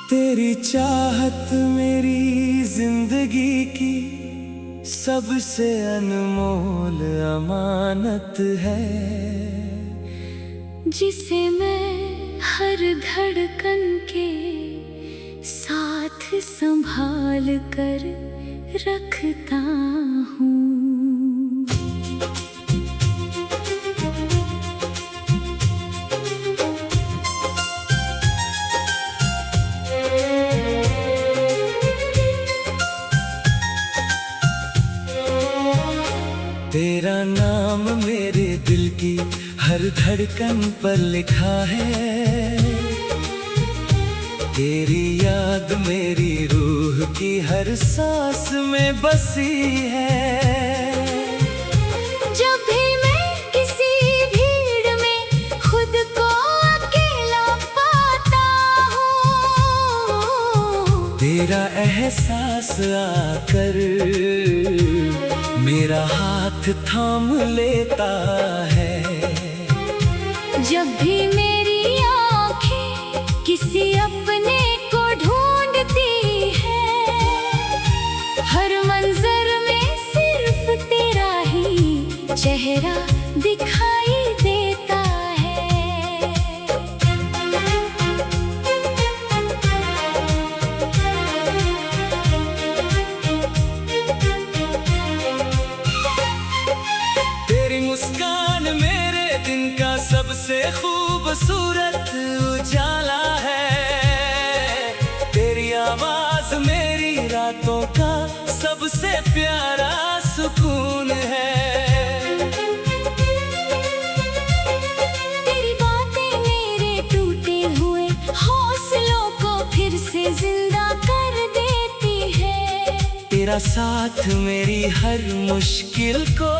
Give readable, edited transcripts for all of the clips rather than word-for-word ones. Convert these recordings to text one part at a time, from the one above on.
तेरी चाहत मेरी जिंदगी की सबसे अनमोल अमानत है, जिसे मैं हर धड़कन के साथ संभाल कर रखता हूँ। तेरा नाम मेरे दिल की हर धड़कन पर लिखा है, तेरी याद मेरी रूह की हर सांस में बसी है। जब भी मैं किसी भीड़ में खुद को अकेला पाता हूँ, तेरा एहसास आकर मेरा हाथ थाम लेता है। जब भी मेरी आँखें किसी अपने को ढूंढती है, हर मंजर में सिर्फ तेरा ही चेहरा दिखाई देता है। तेरी मुस्कान मेरे दिन का सबसे खूबसूरत उजाला है, तेरी आवाज मेरी रातों का सबसे प्यारा सुकून है। तेरी बातें मेरे टूटे हुए हौसलों को फिर से जिंदा कर देती है, तेरा साथ मेरी हर मुश्किल को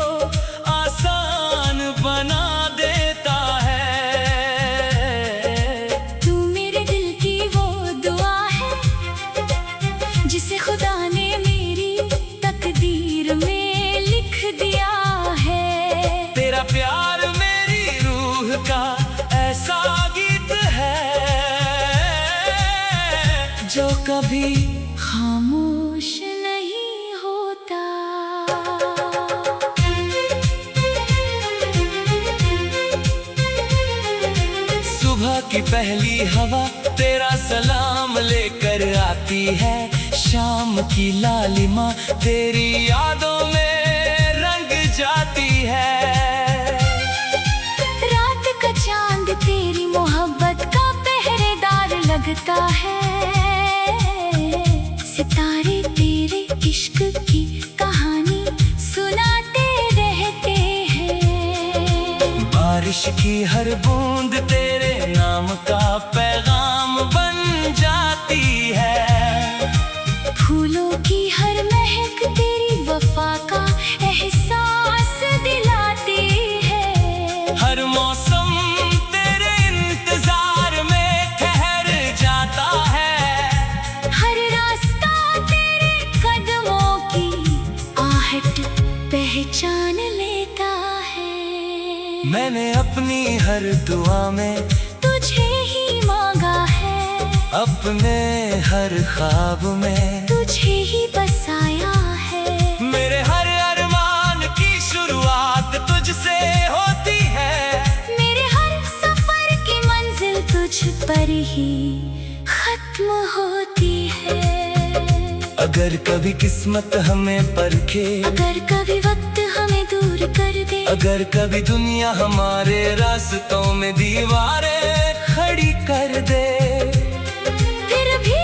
आसान बना देता है। तू मेरे दिल की वो दुआ है जिसे खुदा ने मेरी तकदीर में लिख दिया है। तेरा प्यार मेरी रूह का ऐसा गीत है जो कभी खामोश नहीं होता। सुबह की पहली हवा तेरा सलाम लेकर आती है, शाम की लालिमा तेरी यादों में रंग जाती है। रात का चांद तेरी मोहब्बत का पहरेदार लगता है, सितारे तेरे इश्क की कहानी सुनाते रहते हैं। बारिश की हर बूंद तेरे नाम का पैगाम बन जाती है, फूलों की हर महक तेरी वफा का एहसास दिलाती है। हर मौसम तेरे इंतजार में ठहर जाता है, हर रास्ता तेरे कदमों की आहट पहचान लेता है। मैंने अपनी हर दुआ में तुझे ही मांगा है, अपने हर ख्वाब में तुझे ही बसाया है। मेरे हर अरमान की शुरुआत तुझसे होती है, मेरे हर सफर की मंजिल तुझ पर ही खत्म होती है। अगर कभी किस्मत हमें परखे, अगर कभी वक्त हमें दूर कर दे, अगर कभी दुनिया हमारे रास्तों में दीवारें खड़ी कर दे, फिर भी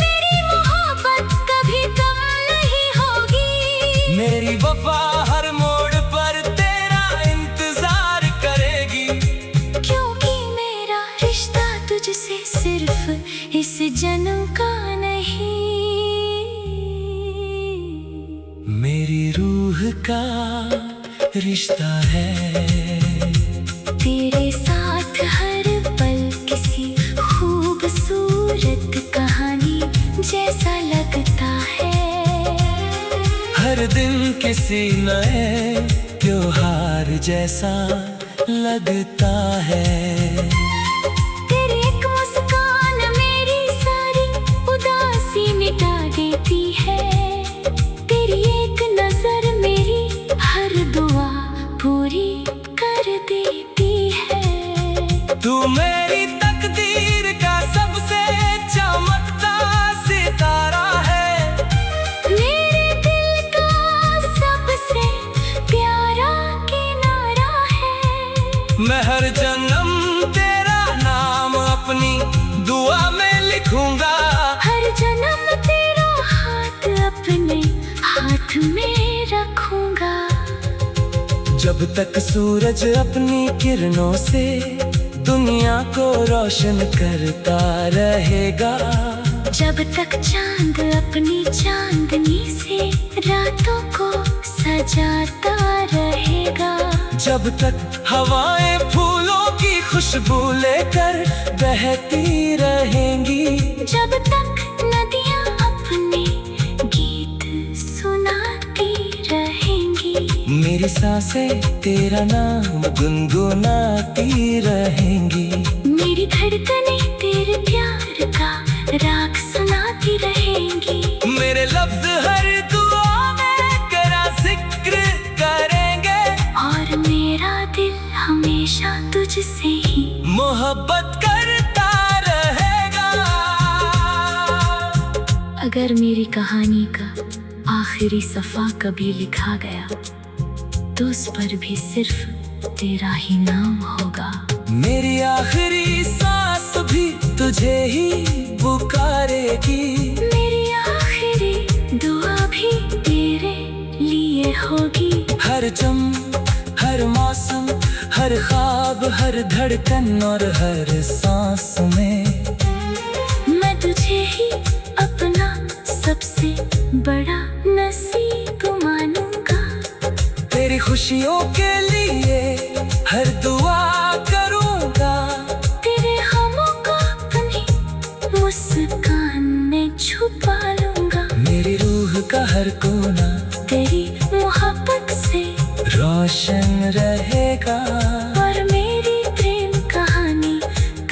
मेरी मोहब्बत कभी कम नहीं होगी। मेरी वफा हर मोड़ पर तेरा इंतजार करेगी, क्योंकि मेरा रिश्ता तुझसे सिर्फ इस जन्म का नहीं, मेरी रूह का रिश्ता है। तेरे साथ हर पल किसी खूबसूरत कहानी जैसा लगता है, हर दिन किसी नए त्योहार जैसा लगता है। तेरी एक मुस्कान मेरी सारी अपनी दुआ में लिखूंगा। हर जन्म तेरा हाथ अपने हाथ में रखूंगा। जब तक सूरज अपनी किरणों से दुनिया को रोशन करता रहेगा। जब तक चांद अपनी चांदनी से रातों को सजाता रहेगा। जब तक हवाएं फूलों की खुशबू लेकर बहती रहेंगी। जब तक नदियां अपने गीत सुनाती रहेंगी। मेरी सांसें तेरा नाम गुनगुनाती रहेंगी। मेरी धड़कनें तेरे प्यार का राग सुनाती रहेंगी। मेरे लफ्ज हर दुआ में तेरा जिक्र करेंगे। और मेरा दिल हमेशा तुझसे ही मोहब्बत करता रहेगा। अगर मेरी कहानी का आखिरी सफ़ा कभी लिखा गया तो उस पर भी सिर्फ तेरा ही नाम होगा। मेरी आखिरी सांस भी तुझे ही पुकारेगी। मेरी आखिरी दुआ भी तेरे लिए होगी। हर हर मौसम, हर ख्वाब, हर धड़कन और हर सांस में मैं तुझे ही अपना सबसे बड़ा नसीब मानूंगा। तेरी खुशियों के लिए हर दुआ करूंगा। तेरे गमों को अपनी मुस्कान में छुपा लूंगा। मेरी रूह का हर कोना तेरी मोहब्बत से रोशन रहेगा। और मेरी प्रेम कहानी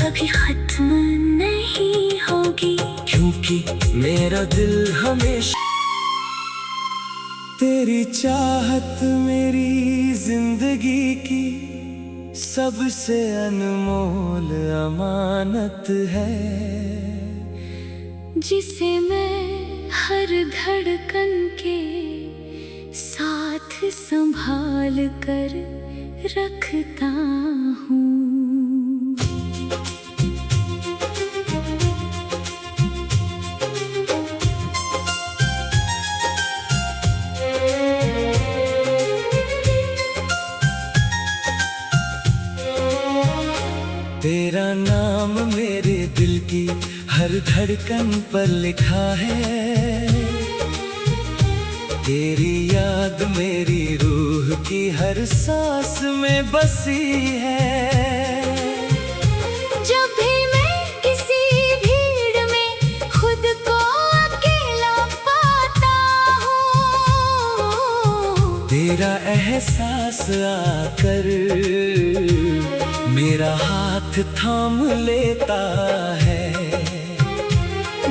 कभी खत्म नहीं होगी। क्योंकि मेरा दिल हमेशा तेरी चाहत मेरी जिंदगी की सबसे अनमोल अमानत है। जिसे मैं हर धड़कन के साथ संभाल कर रखता हूँ। तेरा नाम मेरे दिल की हर धड़कन पर लिखा है। तेरी याद मेरी रूह की हर सांस में बसी है। जब भी मैं किसी भीड़ में खुद को अकेला पाता हूँ। तेरा एहसास आकर मेरा हाथ थाम लेता है।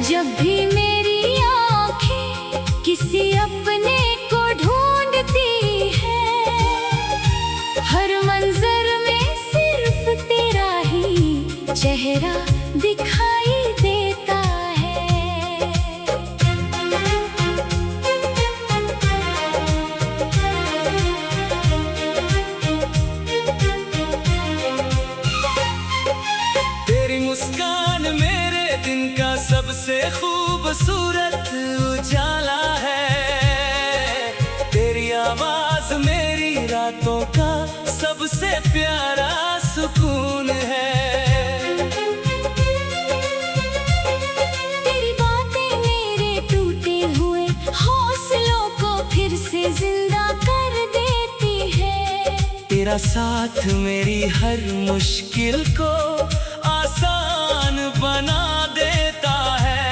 जब भी मेरी आँखें किसी अपने को ढूंढती है। हर मंजर में सिर्फ तेरा ही चेहरा दिखाई देता है। तेरी मुस्कान मेरे दिन का सबसे खूबसूरत उजाला है। तेरी आवाज मेरी रातों का सबसे प्यारा सुकून है। तेरी बातें मेरे टूटे हुए हौसलों को फिर से जिंदा कर देती है। तेरा साथ मेरी हर मुश्किल को आसान बना देता है।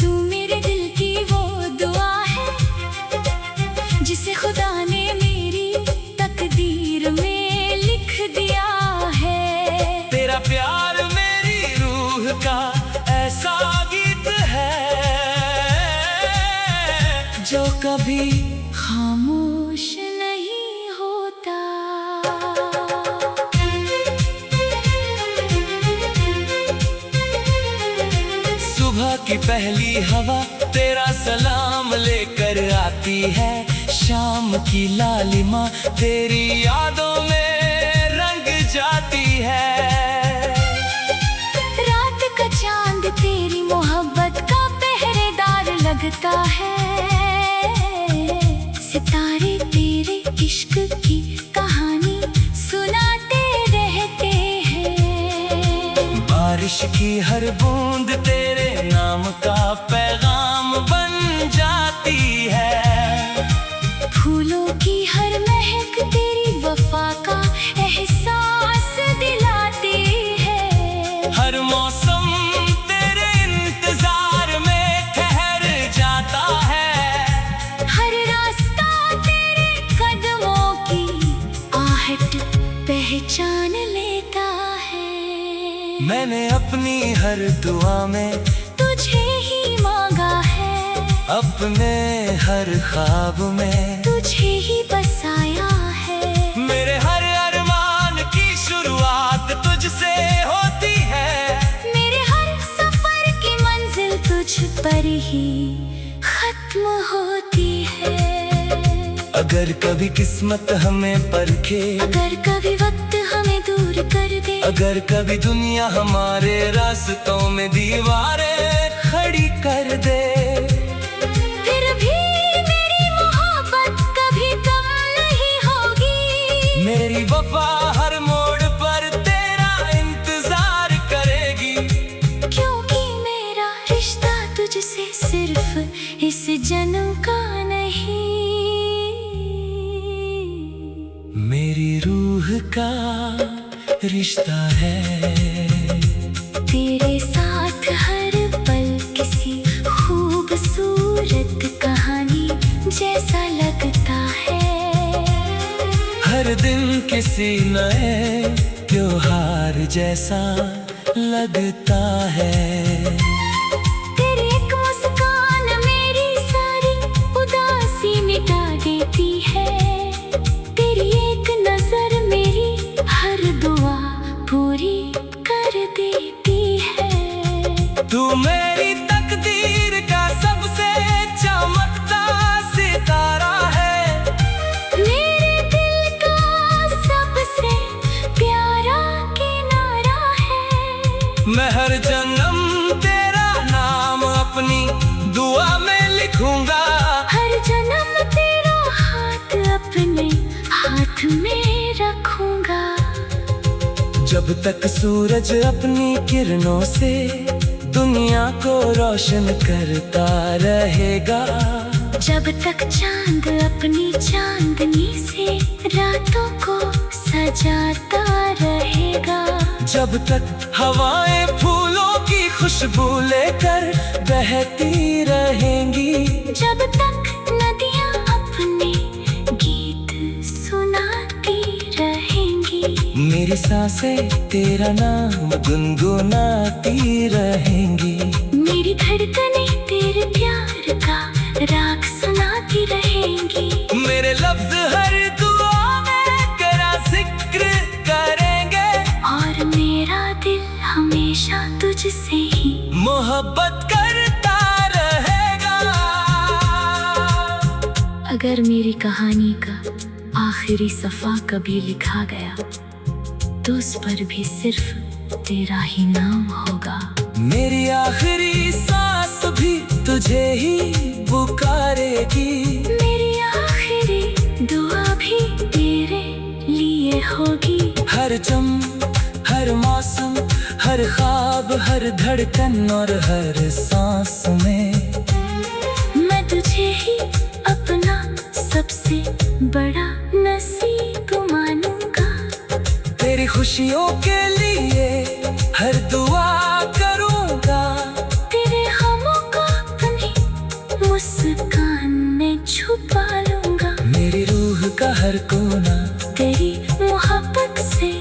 तू मेरे दिल की वो दुआ है जिसे खुदा ने मेरी तकदीर में लिख दिया है। तेरा प्यार मेरी रूह का ऐसा गीत है जो कभी खामोश नहीं होता। सुबह की पहली हवा तेरा सलाम लेकर आती है। शाम की लालिमा तेरी यादों में रंग जाती है। लगता है सितारे तेरे इश्क की कहानी सुनाते रहते हैं। बारिश की हर बूंद तेरे नाम का पैगाम बन जाती है। फूलों की हर महक तेरी वफा का एहसास दिलाती है। हर मौसम तेरे इंतजार में ठहर जाता है। हर रास्ता तेरे कदमों की आहट पहचान लेता है। मैंने अपनी हर दुआ में तुझे ही मांगा है, अपने हर ख्वाब में तुझे ही बसाया है। मेरे हर अरमान की शुरुआत तुझसे होती है। मेरे हर सफर की मंजिल तुझ पर ही खत्म होती है। अगर कभी किस्मत हमें परखे, अगर कभी वक्त हमें दूर कर दे, अगर कभी दुनिया हमारे रास्तों में दीवारें खड़ी कर दे, फिर भी मेरी मोहब्बत कभी कम नहीं होगी। मेरी वफा हर मोड़ पर तेरा इंतजार करेगी। क्योंकि मेरा रिश्ता तुझसे सिर्फ इस जन्म का नहीं, मेरी रूह का रिश्ता है। तेरे साथ हर पल किसी खूबसूरत कहानी जैसा लगता है। हर दिन किसी नए त्योहार जैसा लगता है। तेरी एक मुस्कान मेरी सारी उदासी मिटा देती है। तेरी एक नजर मेरी हर दुआ पूरी कर देती है। तू मेरी तकदीर का सबसे चमकता सितारा है। मेरे दिल का सबसे प्यारा किनारा है। मैं हर जन्म तेरा नाम अपनी दुआ में लिखूंगा। हर जन्म तेरा हाथ अपने हाथ में रखूंगा। जब तक सूरज अपनी किरणों से दुनिया को रोशन करता रहेगा, जब तक चांद अपनी चांदनी से रातों को सजाता रहेगा, जब तक हवाएं फूलों की खुशबू लेकर बहती रहेंगी, जब तक नदियां अपने गीत सुनाती रहेंगी, मेरी सांसें तेरा नाम गुनगुनाती रहेंगी, मेरी धड़कनें तेरे प्यार का राग सुनाती रहेंगी, मेरे लफ्ज हर दुआ में तेरा जिक्र करेंगे, और मेरा दिल हमेशा तुझसे ही मोहब्बत करता रहेगा। अगर मेरी कहानी का आखिरी सफ़ा कभी लिखा गया तो उस पर भी सिर्फ तेरा ही नाम होगा। मेरी आखिरी सांस भी तुझे ही पुकारेगी, मेरी आखिरी दुआ भी तेरे लिए होगी। हर हर मौसम, हर ख्वाब, हर धड़कन और हर सांस में मैं तुझे ही अपना सबसे बड़ा नसीब मानूंगा। तेरी खुशियों के लिए हर दुआ करूंगा, तेरे गमों को अपनी मुस्कान में छुपा लूंगा। मेरी रूह का हर कोना तेरी मोहब्बत से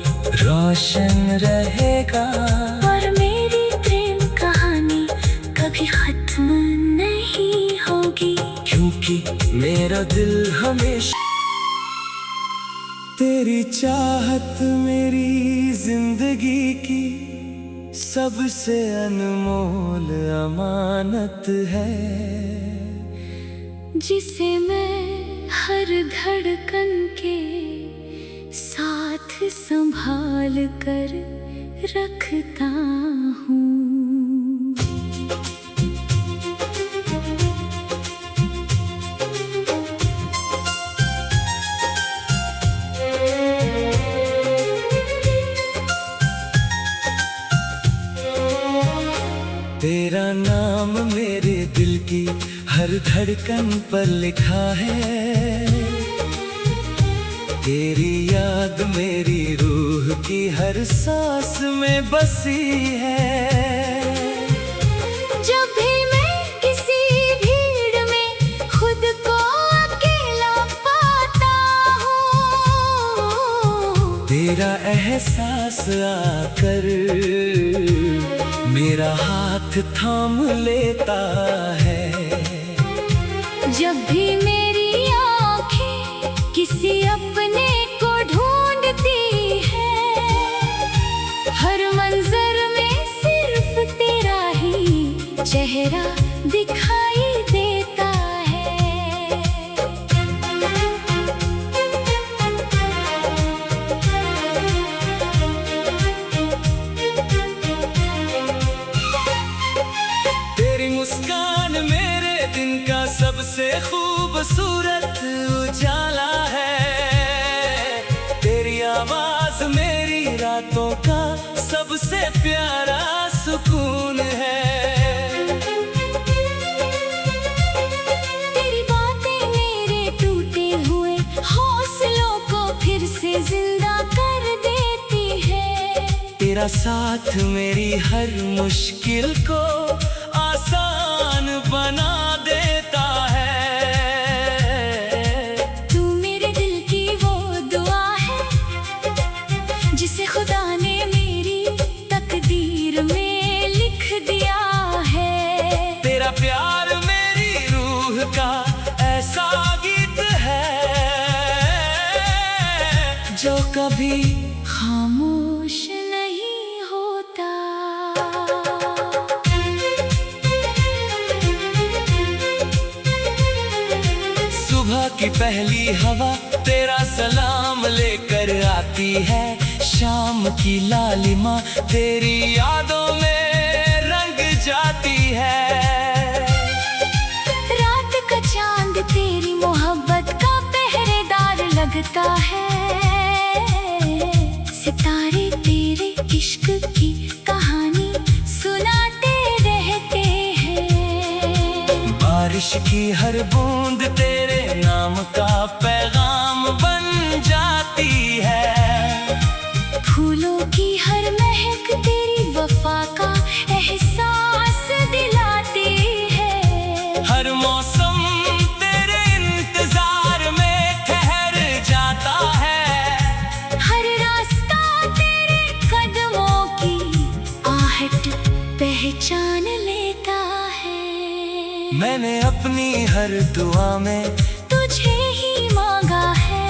रोशन रहेगा, और मेरी प्रेम कहानी कभी खत्म नहीं होगी। क्योंकि मेरा दिल हमेशा तेरी चाहत मेरी जिंदगी की सबसे अनमोल अमानत है, जिसे मैं हर धड़कन के साथ संभाल कर रखता हूँ। तेरा नाम मेरे दिल की हर धड़कन पर लिखा है, तेरी याद मेरी रूह की हर सांस में बसी है। जब भी मैं किसी भीड़ में खुद को अकेला पाता हूँ, तेरा एहसास आकर मेरा हाथ थाम लेता है। जब भी मेरी आँखें किसी अपने को ढूंढती है, हर मंजर में सिर्फ तेरा ही चेहरा दिखाई देता है। तेरी मुस्कान मेरे दिन का सबसे खूबसूरत उजाला है, तेरी आवाज मेरी रातों का सबसे प्यारा सुकून है। तेरी बातें मेरे टूटे हुए हौसलों को फिर से जिंदा कर देती है, तेरा साथ मेरी हर मुश्किल को आसान बना देता है। तू मेरे दिल की वो दुआ है जिसे खुदा ने मेरी तकदीर में लिख दिया है। तेरा प्यार मेरी रूह का ऐसा गीत है जो कभी खामोश नहीं होता। सुबह की पहली हवा तेरा सलाम लेकर आती है, शाम की लालिमा तेरी यादों में रंग जाती है। रात का चांद तेरी मोहब्बत का पहरेदार लगता है, सितारे तेरे इश्क की कहानी सुनाते रहते हैं। बारिश की हर बूंद तेरे नाम का पैगाम बन जाती है, फूलों की हर महक तेरी वफा का एहसास दिलाती है। हर मौसम तेरे इंतजार में ठहर जाता है, हर रास्ता तेरे कदमों की आहट पहचान लेता है। मैंने अपनी हर दुआ में तुझे ही मांगा है,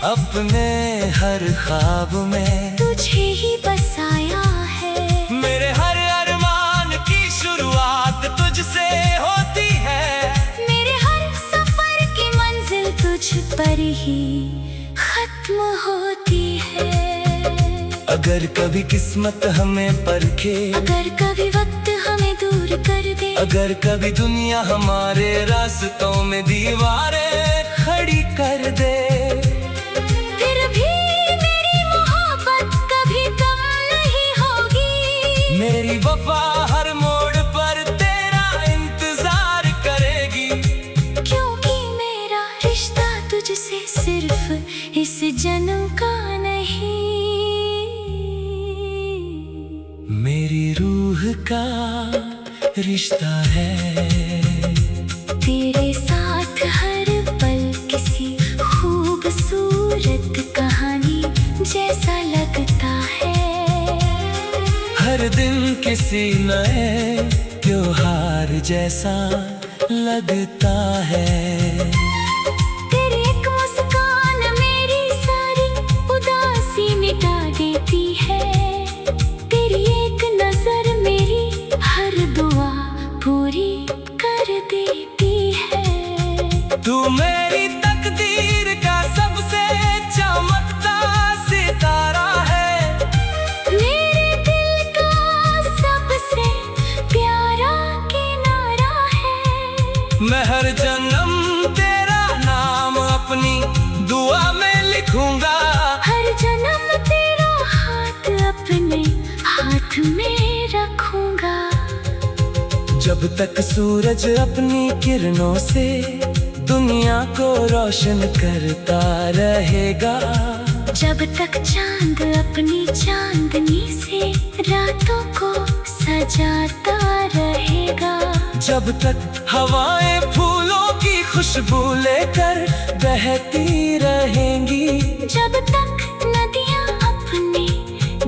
अपने हर ख्वाब में तुझे ही बसाया है। मेरे हर अरमान की शुरुआत तुझसे होती है, मेरे हर सफर की मंजिल तुझ पर ही खत्म होती है। अगर कभी किस्मत हमें परखे, अगर कभी वक्त हमें दूर कर दे, अगर कभी दुनिया हमारे रास्तों में दीवारें खड़ी कर दे, फिर भी मेरी मोहब्बत कभी कम नहीं होगी। मेरी वफा हर मोड़ पर तेरा इंतजार करेगी, क्योंकि मेरा रिश्ता तुझसे सिर्फ इस जन्म का नहीं, मेरी रूह का रिश्ता है। तेरे साथ हर पल किसी खूबसूरत कहानी जैसा लगता है, हर दिन किसी नए त्योहार जैसा लगता है। तेरी एक मुस्कान मेरी सारी उदासी मिटा देती है, तेरी एक नजर मेरी हर दुआ पूरी कर देती है। तू मेरी तकदीर का सबसे चमकता सितारा है, मेरे दिल का सबसे प्यारा किनारा है। मैं हर जन्म तेरा नाम अपनी दुआ में लिखूंगा, हर जन्म तेरा हाथ अपने हाथ में रखूंगा। जब तक सूरज अपनी किरणों से दुनिया को रोशन करता रहेगा, जब तक चांद अपनी चांदनी से रातों को सजाता रहेगा, जब तक हवाएं फूलों की खुशबू लेकर बहती रहेंगी, जब तक नदियां अपने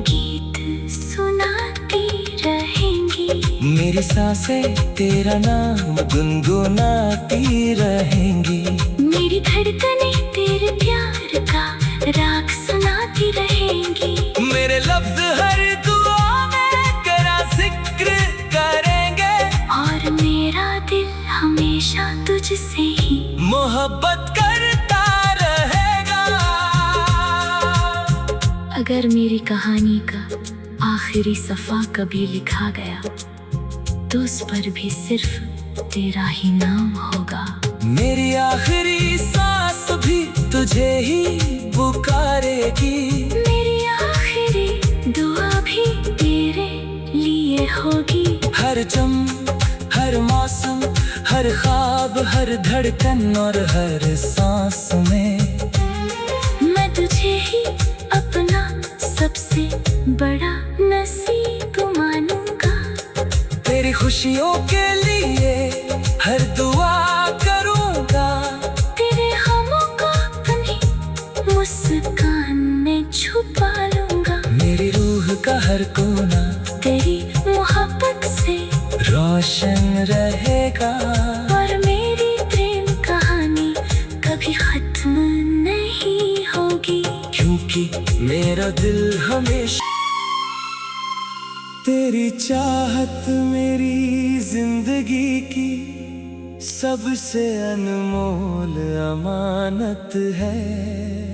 गीत सुनाती रहेंगी, मेरी सांसें तेरा नाम गुनगुनाती रहेंगी, मेरी धड़कनें तेरे प्यार का राग सुनाती रहेंगी, मेरे लफ्ज हर दुआ में तेरा जिक्र करेंगे, और मेरा दिल हमेशा तुझसे ही मोहब्बत करता रहेगा। अगर मेरी कहानी का आखिरी सफ़ा कभी लिखा गया तो उस पर भी सिर्फ तेरा ही नाम होगा। मेरी आखिरी सांस भी तुझे ही पुकारेगी, मेरी आखिरी दुआ भी तेरे लिए होगी। हर चम हर मौसम हर ख्वाब हर धड़कन और हर सांस में मैं तुझे ही अपना सबसे बड़ा नसीब मानूंगा। तेरी खुशियों के लिए हर दुआ करूंगा, तेरे गमों को अपनी मुस्कान में छुपा लूंगा। मेरी रूह का हर कोना तेरी मोहब्बत से रोशन रहेगा, और मेरी प्रेम कहानी कभी खत्म नहीं होगी, क्योंकि मेरा दिल हमेशा तेरी चाहत मेरी जिंदगी की सबसे अनमोल अमानत है।